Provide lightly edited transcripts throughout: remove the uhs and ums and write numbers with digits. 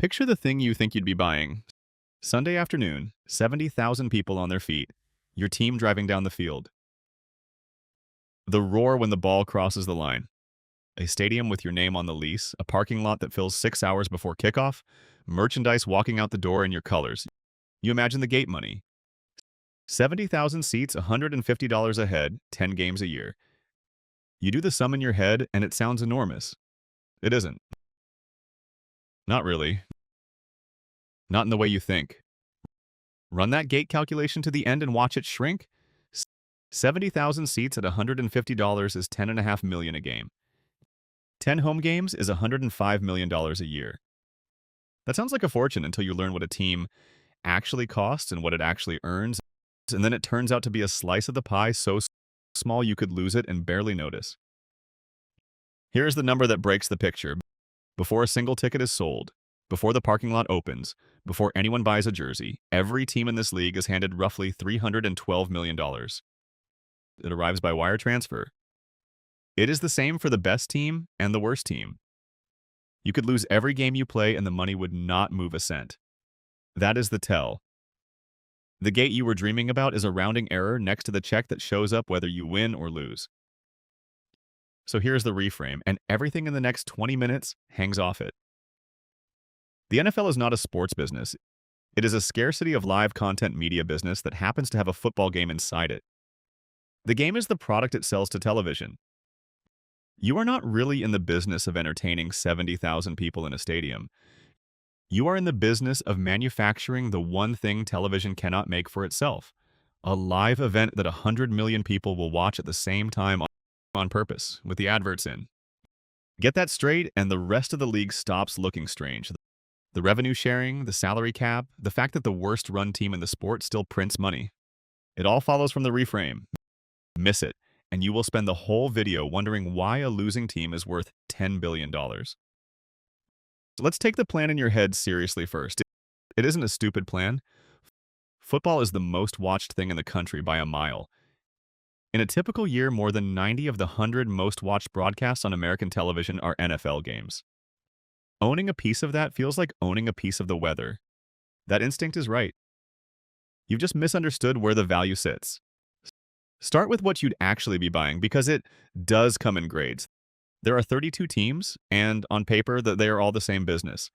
Picture the thing you think you'd be buying. Sunday afternoon, 70,000 people on their feet, your team driving down the field. The roar when the ball crosses the line. A stadium with your name on the lease, a parking lot that fills 6 hours before kickoff, merchandise walking out the door in your colors. You imagine the gate money. 70,000 seats, $150 a head, 10 games a year. You do the sum in your head and it sounds enormous. It isn't. Not really. Not in the way you think. Run that gate calculation to the end and watch it shrink. 70,000 seats at $150 is $10.5 million a game. 10 home games is $105 million a year. That sounds like a fortune until you learn what a team actually costs and what it actually earns, and then it turns out to be a slice of the pie so small you could lose it and barely notice. Here's the number that breaks the picture. Before a single ticket is sold, before the parking lot opens, before anyone buys a jersey, every team in this league is handed roughly $312 million. It arrives by wire transfer. It is the same for the best team and the worst team. You could lose every game you play and the money would not move a cent. That is the tell. The gate you were dreaming about is a rounding error next to the check that shows up whether you win or lose. So here's the reframe, and everything in the next 20 minutes hangs off it. The NFL is not a sports business. It is a scarcity of live content media business that happens to have a football game inside it. The game is the product it sells to television. You are not really in the business of entertaining 70,000 people in a stadium. You are in the business of manufacturing the one thing television cannot make for itself, a live event that 100 million people will watch at the same time on purpose, with the adverts in. Get that straight, and the rest of the league stops looking strange. The revenue sharing, the salary cap, the fact that the worst-run team in the sport still prints money. It all follows from the reframe. Miss it, and you will spend the whole video wondering why a losing team is worth $10 billion. So let's take the plan in your head seriously first. It isn't a stupid plan. Football is the most watched thing in the country by a mile. In a typical year, more than 90 of the 100 most watched broadcasts on American television are NFL games. Owning a piece of that feels like owning a piece of the weather. That instinct is right. You've just misunderstood where the value sits. Start with what you'd actually be buying, because it does come in grades. There are 32 teams, and on paper, they are all the same business.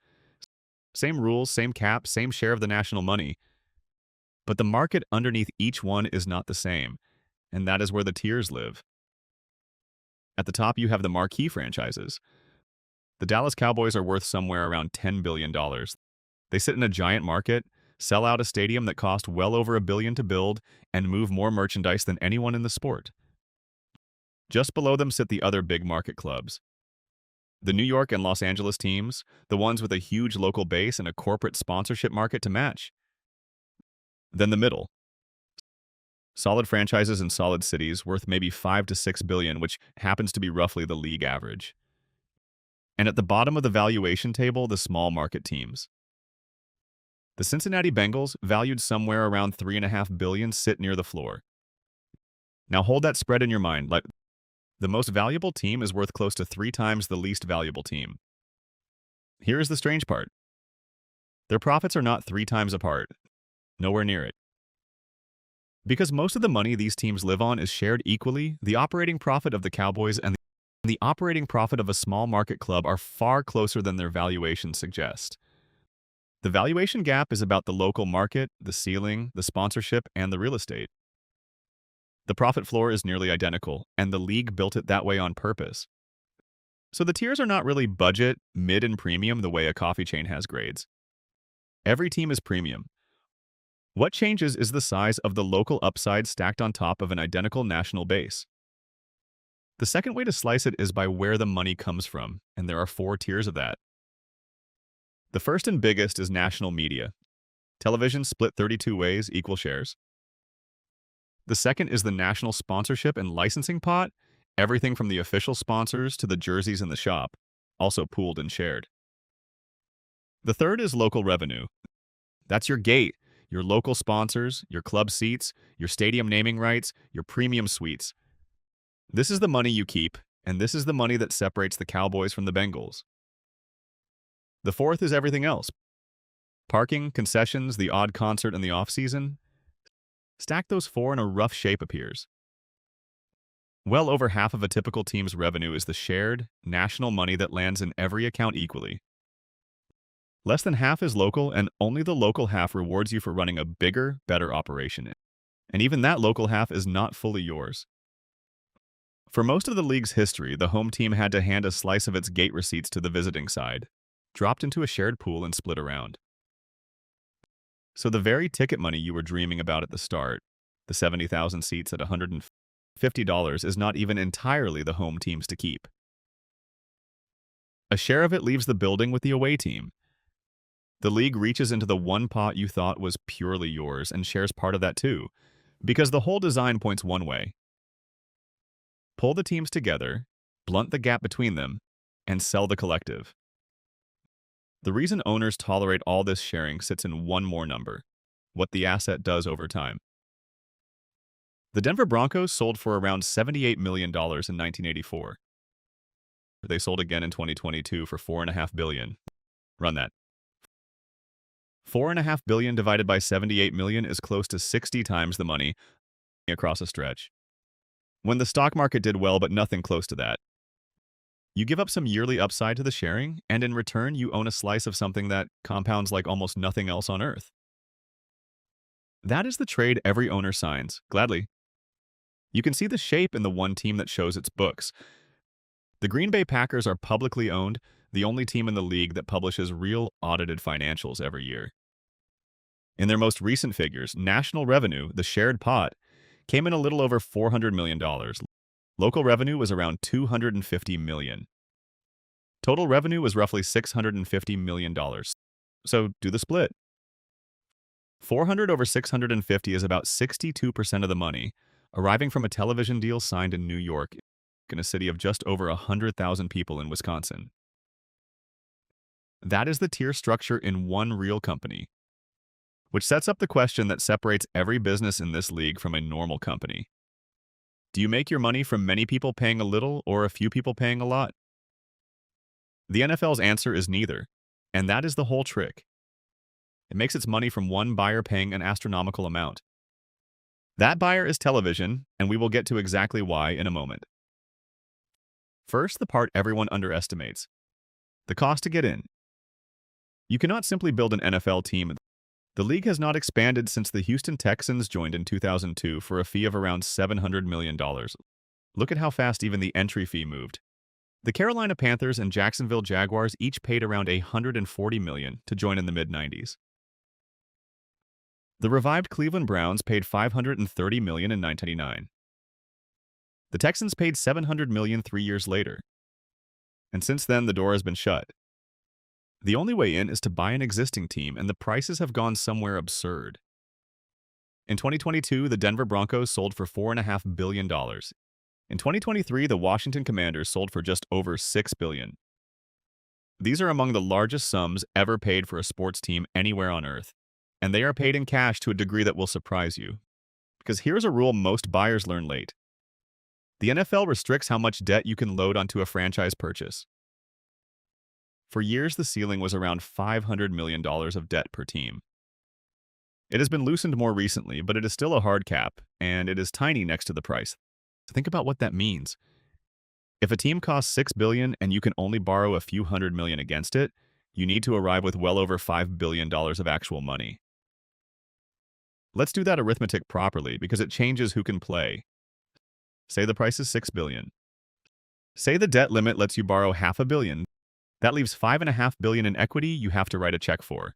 Same rules, same cap, same share of the national money. But the market underneath each one is not the same, and that is where the tiers live. At the top, you have the marquee franchises. The Dallas Cowboys are worth somewhere around $10 billion. They sit in a giant market, sell out a stadium that cost well over $1 billion to build, and move more merchandise than anyone in the sport. Just below them sit the other big market clubs. The New York and Los Angeles teams, the ones with a huge local base and a corporate sponsorship market to match. Then the middle. Solid franchises in solid cities worth maybe $5 to $6 billion, which happens to be roughly the league average. And at the bottom of the valuation table, the small market teams. The Cincinnati Bengals, valued somewhere around $3.5 billion, sit near the floor. Now hold that spread in your mind. Like, the most valuable team is worth close to 3 times the least valuable team. Here is the strange part. Their profits are not 3 times apart. Nowhere near it. Because most of the money these teams live on is shared equally, the operating profit of the Cowboys and the operating profit of a small market club are far closer than their valuations suggest. The valuation gap is about the local market, the ceiling, the sponsorship, and the real estate. The profit floor is nearly identical, and the league built it that way on purpose. So the tiers are not really budget, mid, and premium the way a coffee chain has grades. Every team is premium. What changes is the size of the local upside stacked on top of an identical national base. The second way to slice it is by where the money comes from, and there are 4 tiers of that. The first and biggest is national media. Television split 32 ways, equal shares. The second is the national sponsorship and licensing pot, everything from the official sponsors to the jerseys in the shop, also pooled and shared. The third is local revenue. That's your gate, your local sponsors, your club seats, your stadium naming rights, your premium suites. This is the money you keep, and this is the money that separates the Cowboys from the Bengals. The fourth is everything else. Parking, concessions, the odd concert in the off-season. Stack those four and a rough shape appears. Well over half of a typical team's revenue is the shared, national money that lands in every account equally. Less than half is local, and only the local half rewards you for running a bigger, better operation. And even that local half is not fully yours. For most of the league's history, the home team had to hand a slice of its gate receipts to the visiting side, dropped into a shared pool and split around. So the very ticket money you were dreaming about at the start, the 70,000 seats at $150, is not even entirely the home team's to keep. A share of it leaves the building with the away team. The league reaches into the one pot you thought was purely yours and shares part of that too, because the whole design points one way. Pull the teams together, blunt the gap between them, and sell the collective. The reason owners tolerate all this sharing sits in one more number: what the asset does over time. The Denver Broncos sold for around $78 million in 1984. They sold again in 2022 for $4.5 billion. Run that. $4.5 billion divided by $78 million is close to 60 times the money across a stretch. When the stock market did well, but nothing close to that. You give up some yearly upside to the sharing, and in return, you own a slice of something that compounds like almost nothing else on earth. That is the trade every owner signs, gladly. You can see the shape in the one team that shows its books. The Green Bay Packers are publicly owned, the only team in the league that publishes real audited financials every year. In their most recent figures, national revenue, the shared pot, came in a little over $400 million. Local revenue was around $250 million. Total revenue was roughly $650 million. So do the split. 400 over 650 is about 62% of the money, arriving from a television deal signed in New York, in a city of just over 100,000 people in Wisconsin. That is the tier structure in one real company, which sets up the question that separates every business in this league from a normal company. Do you make your money from many people paying a little or a few people paying a lot? The NFL's answer is neither, and that is the whole trick. It makes its money from one buyer paying an astronomical amount. That buyer is television, and we will get to exactly why in a moment. First, the part everyone underestimates: the cost to get in. You cannot simply build an NFL team. The league has not expanded since the Houston Texans joined in 2002 for a fee of around $700 million. Look at how fast even the entry fee moved. The Carolina Panthers and Jacksonville Jaguars each paid around $140 million to join in the mid-90s. The revived Cleveland Browns paid $530 million in 1999. The Texans paid $700 million 3 years later. And since then, the door has been shut. The only way in is to buy an existing team, and the prices have gone somewhere absurd. In 2022, the Denver Broncos sold for $4.5 billion. In 2023, the Washington Commanders sold for just over $6 billion. These are among the largest sums ever paid for a sports team anywhere on earth, and they are paid in cash to a degree that will surprise you. Because here's a rule most buyers learn late. The NFL restricts how much debt you can load onto a franchise purchase. For years, the ceiling was around $500 million of debt per team. It has been loosened more recently, but it is still a hard cap, and it is tiny next to the price. So think about what that means. If a team costs $6 billion and you can only borrow a few $100 million against it, you need to arrive with well over $5 billion of actual money. Let's do that arithmetic properly because it changes who can play. Say the price is $6 billion. Say the debt limit lets you borrow $500 million. That leaves $5.5 billion in equity you have to write a check for.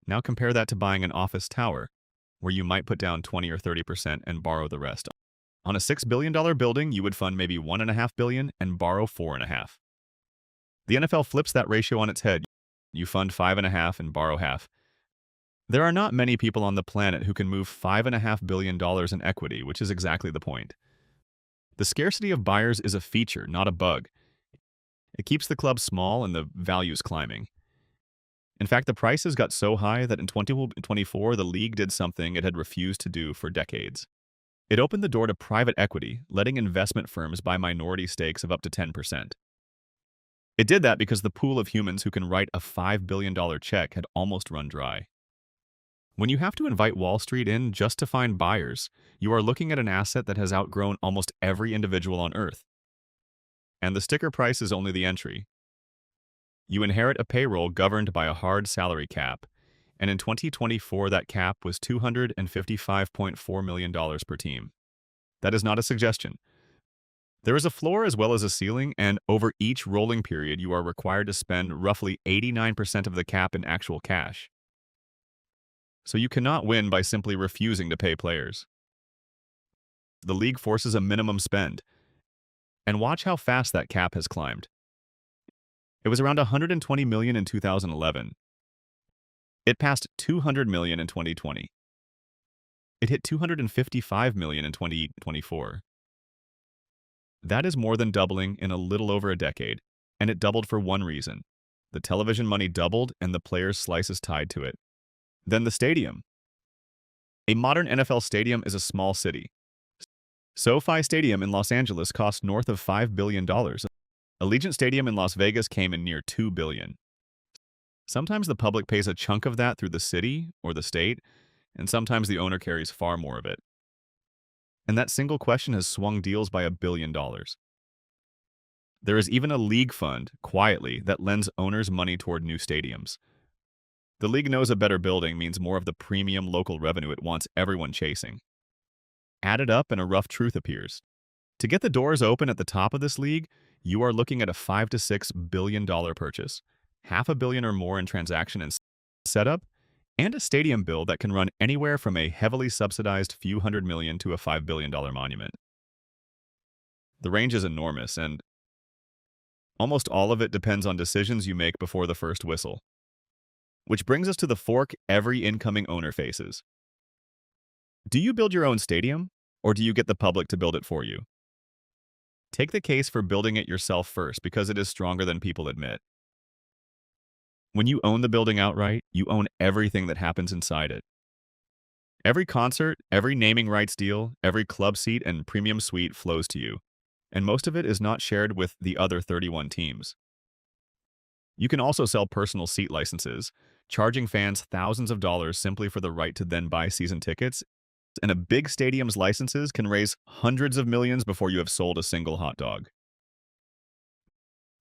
Now compare that to buying an office tower, where you might put down 20 or 30% and borrow the rest. On a $6 billion building, you would fund maybe $1.5 billion and borrow $4.5 billion. The NFL flips that ratio on its head. You fund $5.5 billion and borrow half. There are not many people on the planet who can move $5.5 billion in equity, which is exactly the point. The scarcity of buyers is a feature, not a bug. It keeps the club small and the values climbing. In fact, the prices got so high that in 2024, the league did something it had refused to do for decades. It opened the door to private equity, letting investment firms buy minority stakes of up to 10%. It did that because the pool of humans who can write a $5 billion check had almost run dry. When you have to invite Wall Street in just to find buyers, you are looking at an asset that has outgrown almost every individual on Earth. And the sticker price is only the entry. You inherit a payroll governed by a hard salary cap, and in 2024 that cap was $255.4 million per team. That is not a suggestion. There is a floor as well as a ceiling, and over each rolling period you are required to spend roughly 89% of the cap in actual cash. So you cannot win by simply refusing to pay players. The league forces a minimum spend, and watch how fast that cap has climbed. It was around $120 million in 2011. It passed $200 million in 2020. It hit $255 million in 2024. That is more than doubling in a little over a decade, and it doubled for one reason. The television money doubled and the players' slice is tied to it. Then the stadium. A modern NFL stadium is a small city. SoFi Stadium in Los Angeles cost north of $5 billion. Allegiant Stadium in Las Vegas came in near $2 billion. Sometimes the public pays a chunk of that through the city or the state, and sometimes the owner carries far more of it. And that single question has swung deals by $1 billion. There is even a league fund, quietly, that lends owners money toward new stadiums. The league knows a better building means more of the premium local revenue it wants everyone chasing. Add it up and a rough truth appears. To get the doors open at the top of this league, you are looking at a $5 to $6 billion purchase, $500 million or more in transaction and setup, and a stadium build that can run anywhere from a heavily subsidized few $100 million to a $5 billion monument. The range is enormous, and almost all of it depends on decisions you make before the first whistle. Which brings us to the fork every incoming owner faces. Do you build your own stadium, or do you get the public to build it for you? Take the case for building it yourself first because it is stronger than people admit. When you own the building outright, you own everything that happens inside it. Every concert, every naming rights deal, every club seat and premium suite flows to you, and most of it is not shared with the other 31 teams. You can also sell personal seat licenses, charging fans thousands of dollars simply for the right to then buy season tickets, and a big stadium's licenses can raise hundreds of millions before you have sold a single hot dog.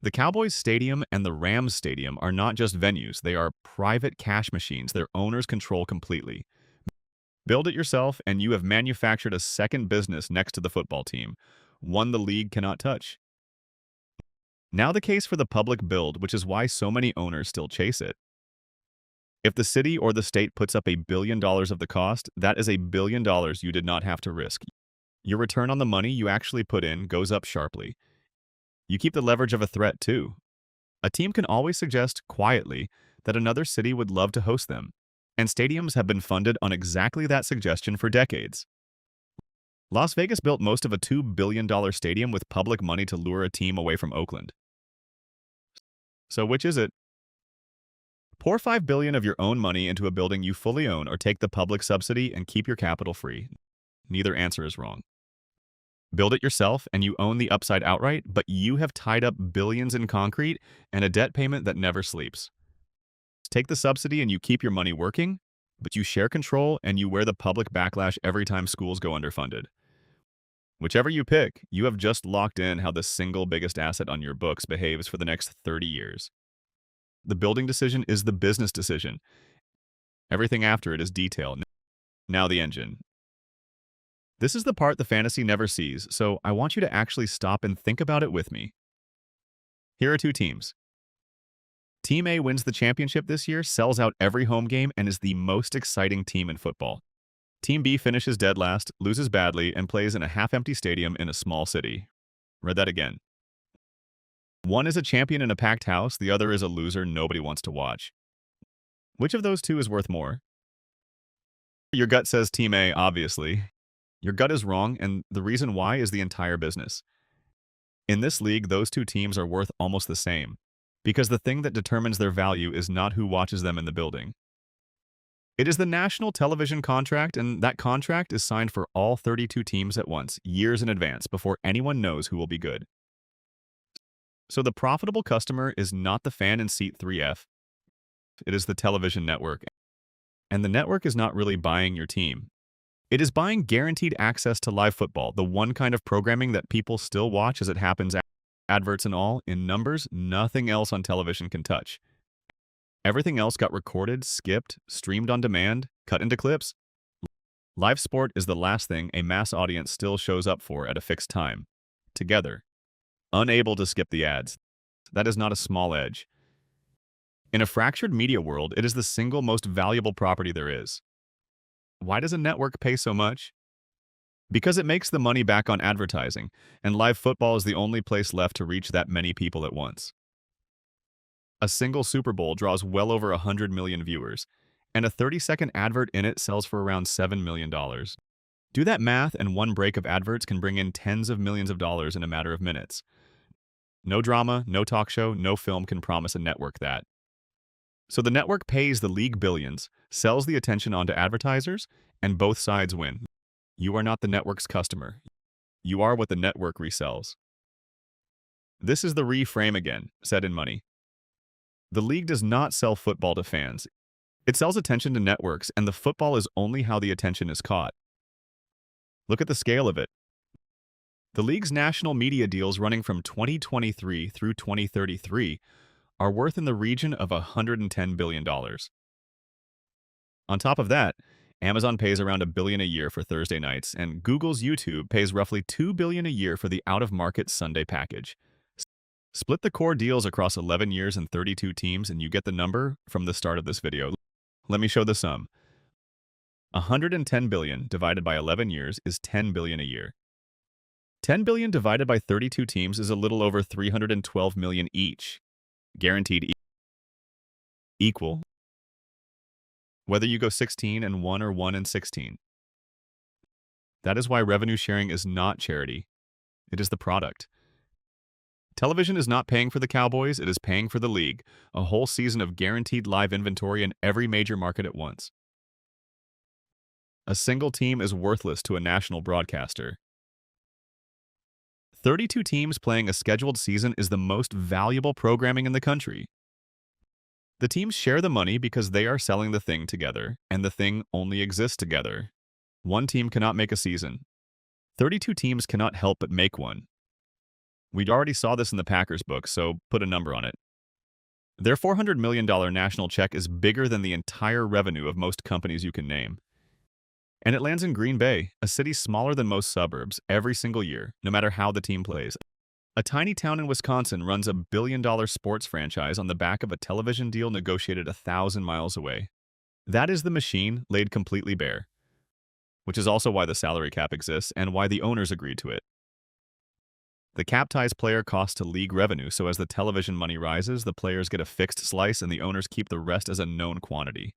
The Cowboys Stadium and the Rams Stadium are not just venues, they are private cash machines their owners control completely. Build it yourself and you have manufactured a second business next to the football team, one the league cannot touch. Now the case for the public build, which is why so many owners still chase it. If the city or the state puts up $1 billion of the cost, that is $1 billion you did not have to risk. Your return on the money you actually put in goes up sharply. You keep the leverage of a threat, too. A team can always suggest, quietly, that another city would love to host them, and stadiums have been funded on exactly that suggestion for decades. Las Vegas built most of a $2 billion stadium with public money to lure a team away from Oakland. So which is it? Pour $5 billion of your own money into a building you fully own or take the public subsidy and keep your capital free. Neither answer is wrong. Build it yourself and you own the upside outright, but you have tied up billions in concrete and a debt payment that never sleeps. Take the subsidy and you keep your money working, but you share control and you wear the public backlash every time schools go underfunded. Whichever you pick, you have just locked in how the single biggest asset on your books behaves for the next 30 years. The building decision is the business decision. Everything after it is detail. Now the engine. This is the part the fantasy never sees, so I want you to actually stop and think about it with me. Here are two teams. Team A wins the championship this year, sells out every home game, and is the most exciting team in football. Team B finishes dead last, loses badly, and plays in a half-empty stadium in a small city. Read that again. One is a champion in a packed house, the other is a loser nobody wants to watch. Which of those two is worth more? Your gut says Team A, obviously. Your gut is wrong, and the reason why is the entire business. In this league, those two teams are worth almost the same, because the thing that determines their value is not who watches them in the building. It is the national television contract, and that contract is signed for all 32 teams at once, years in advance, before anyone knows who will be good. So the profitable customer is not the fan in seat 3F, it is the television network. And the network is not really buying your team. It is buying guaranteed access to live football, the one kind of programming that people still watch as it happens, adverts and all, in numbers nothing else on television can touch. Everything else got recorded, skipped, streamed on demand, cut into clips. Live sport is the last thing a mass audience still shows up for at a fixed time. Together. Unable to skip the ads. That is not a small edge. In a fractured media world, it is the single most valuable property there is. Why does a network pay so much? Because it makes the money back on advertising, and live football is the only place left to reach that many people at once. A single Super Bowl draws well over 100 million viewers, and a 30-second advert in it sells for around $7 million. Do that math, and one break of adverts can bring in tens of millions of dollars in a matter of minutes. No drama, no talk show, no film can promise a network that. So the network pays the league billions, sells the attention onto advertisers, and both sides win. You are not the network's customer. You are what the network resells. This is the reframe again, said in money. The league does not sell football to fans. It sells attention to networks, and the football is only how the attention is caught. Look at the scale of it. The league's national media deals running from 2023 through 2033 are worth in the region of $110 billion. On top of that, Amazon pays around $1 billion a year for Thursday nights, and Google's YouTube pays roughly $2 billion a year for the out-of-market Sunday package. Split the core deals across 11 years and 32 teams, and you get the number from the start of this video. Let me show the sum. $110 billion divided by 11 years is $10 billion a year. $10 billion divided by 32 teams is a little over $312 million each. Guaranteed equal. Whether you go 16-1 or 1-16. That is why revenue sharing is not charity. It is the product. Television is not paying for the Cowboys, it is paying for the league, a whole season of guaranteed live inventory in every major market at once. A single team is worthless to a national broadcaster. 32 teams playing a scheduled season is the most valuable programming in the country. The teams share the money because they are selling the thing together, and the thing only exists together. One team cannot make a season. 32 teams cannot help but make one. We already saw this in the Packers book, so put a number on it. Their $400 million national check is bigger than the entire revenue of most companies you can name. And it lands in Green Bay, a city smaller than most suburbs, every single year, no matter how the team plays. A tiny town in Wisconsin runs a billion-dollar sports franchise on the back of a television deal negotiated 1,000 miles away. That is the machine laid completely bare, which is also why the salary cap exists and why the owners agreed to it. The cap ties player costs to league revenue, so as the television money rises, the players get a fixed slice and the owners keep the rest as a known quantity.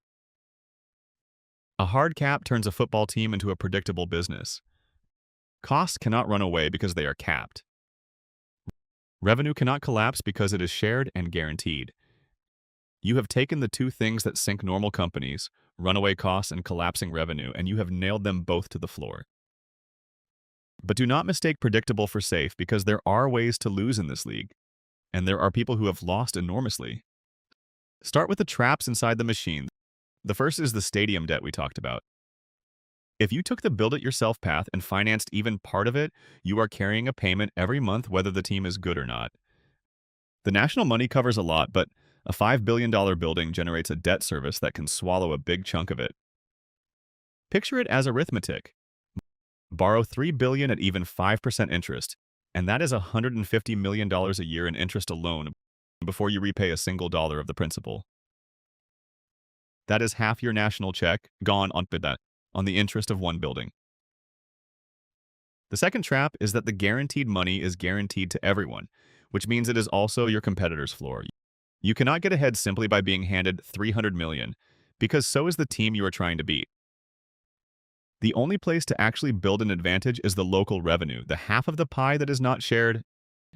A hard cap turns a football team into a predictable business. Costs cannot run away because they are capped. Revenue cannot collapse because it is shared and guaranteed. You have taken the two things that sink normal companies, runaway costs and collapsing revenue, and you have nailed them both to the floor. But do not mistake predictable for safe, because there are ways to lose in this league, and there are people who have lost enormously. Start with the traps inside the machine. The first is the stadium debt we talked about. If you took the build-it-yourself path and financed even part of it, you are carrying a payment every month whether the team is good or not. The national money covers a lot, but a $5 billion building generates a debt service that can swallow a big chunk of it. Picture it as arithmetic. Borrow $3 billion at even 5% interest, and that is $150 million a year in interest alone before you repay a single dollar of the principal. That is half your national check gone on the interest of one building. The second trap is that the guaranteed money is guaranteed to everyone, which means it is also your competitor's floor. You cannot get ahead simply by being handed $300 million, because so is the team you are trying to beat. The only place to actually build an advantage is the local revenue, the half of the pie that is not shared,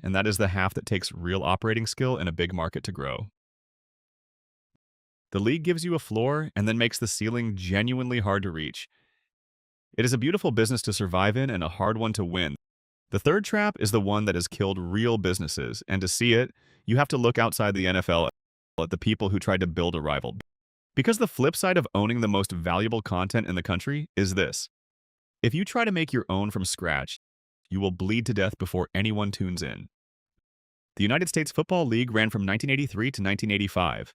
and that is the half that takes real operating skill in a big market to grow. The league gives you a floor and then makes the ceiling genuinely hard to reach. It is a beautiful business to survive in and a hard one to win. The third trap is the one that has killed real businesses, and to see it, you have to look outside the NFL at the people who tried to build a rival. Because the flip side of owning the most valuable content in the country is this. If you try to make your own from scratch, you will bleed to death before anyone tunes in. The United States Football League ran from 1983 to 1985.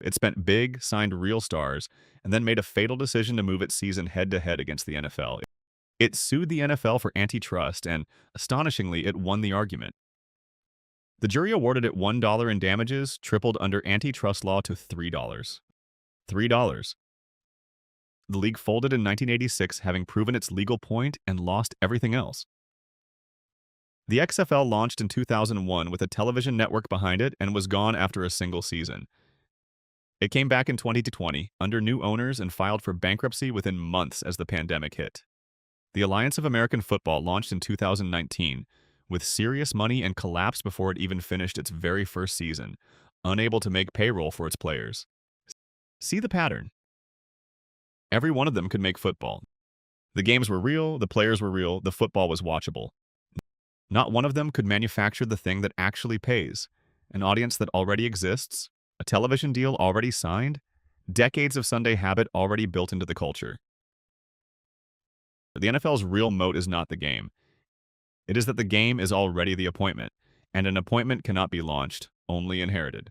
It spent big, signed real stars, and then made a fatal decision to move its season head-to-head against the NFL. It sued the NFL for antitrust, and, astonishingly, it won the argument. The jury awarded it $1 in damages, tripled under antitrust law to $3. $3. The league folded in 1986, having proven its legal point and lost everything else. The XFL launched in 2001 with a television network behind it and was gone after a single season. It came back in 2020 under new owners and filed for bankruptcy within months as the pandemic hit. The Alliance of American Football launched in 2019 with serious money and collapsed before it even finished its very first season, unable to make payroll for its players. See the pattern. Every one of them could make football. The games were real, the players were real, the football was watchable. Not one of them could manufacture the thing that actually pays, an audience that already exists, a television deal already signed, decades of Sunday habit already built into the culture. The NFL's real moat is not the game. It is that the game is already the appointment, and an appointment cannot be launched, only inherited.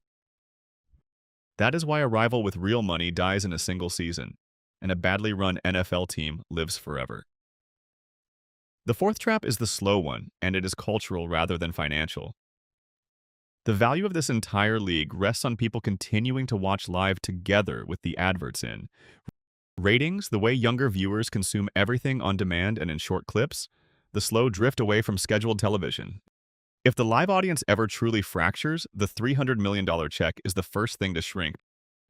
That is why a rival with real money dies in a single season, and a badly run NFL team lives forever. The fourth trap is the slow one, and it is cultural rather than financial. The value of this entire league rests on people continuing to watch live together with the adverts in. Ratings, the way younger viewers consume everything on demand and in short clips, the slow drift away from scheduled television. If the live audience ever truly fractures, the $300 million check is the first thing to shrink,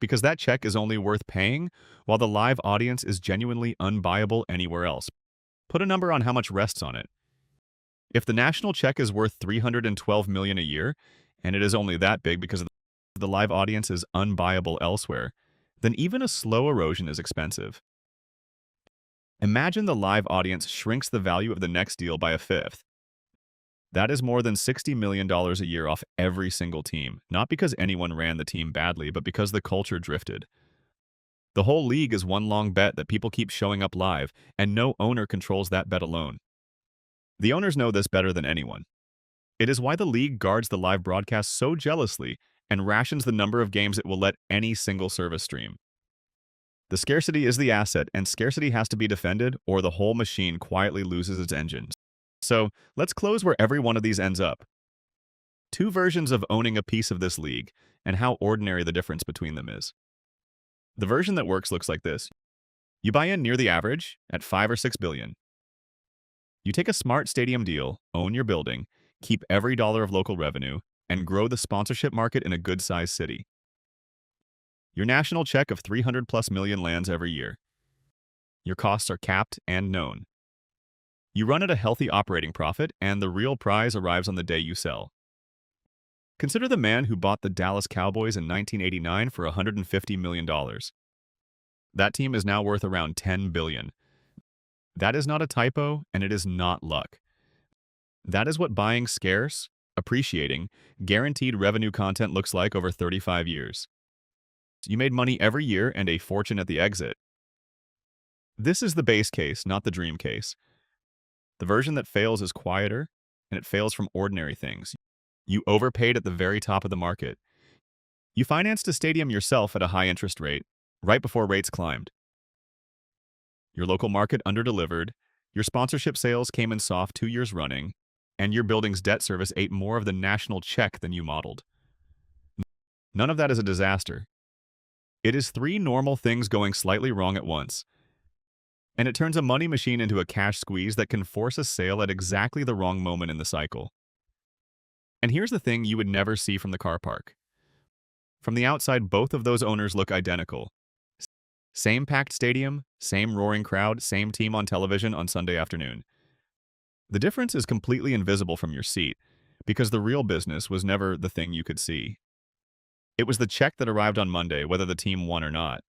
because that check is only worth paying, while the live audience is genuinely unbuyable anywhere else. Put a number on how much rests on it. If the national check is worth $312 million a year, and it is only that big because the live audience is unbuyable elsewhere, then even a slow erosion is expensive. Imagine the live audience shrinks the value of the next deal by a fifth. That is more than $60 million a year off every single team, not because anyone ran the team badly, but because the culture drifted. The whole league is one long bet that people keep showing up live, and no owner controls that bet alone. The owners know this better than anyone. It is why the league guards the live broadcast so jealously and rations the number of games it will let any single service stream. The scarcity is the asset, and scarcity has to be defended, or the whole machine quietly loses its engines. So, let's close where every one of these ends up. Two versions of owning a piece of this league, and how ordinary the difference between them is. The version that works looks like this. You buy in near the average, at 5 or 6 billion. You take a smart stadium deal, own your building, keep every dollar of local revenue, and grow the sponsorship market in a good-sized city. Your national check of 300+ million lands every year. Your costs are capped and known. You run at a healthy operating profit, and the real prize arrives on the day you sell. Consider the man who bought the Dallas Cowboys in 1989 for $150 million. That team is now worth around $10 billion. That is not a typo, and it is not luck. That is what buying scarce, appreciating, guaranteed revenue content looks like over 35 years. You made money every year and a fortune at the exit. This is the base case, not the dream case. The version that fails is quieter, and it fails from ordinary things. You overpaid at the very top of the market. You financed a stadium yourself at a high interest rate, right before rates climbed. Your local market underdelivered, your sponsorship sales came in soft 2 years running, and your building's debt service ate more of the national check than you modeled. None of that is a disaster. It is 3 normal things going slightly wrong at once. And it turns a money machine into a cash squeeze that can force a sale at exactly the wrong moment in the cycle. And here's the thing you would never see from the car park. From the outside, both of those owners look identical. Same packed stadium, same roaring crowd, same team on television on Sunday afternoon. The difference is completely invisible from your seat, because the real business was never the thing you could see. It was the check that arrived on Monday, whether the team won or not.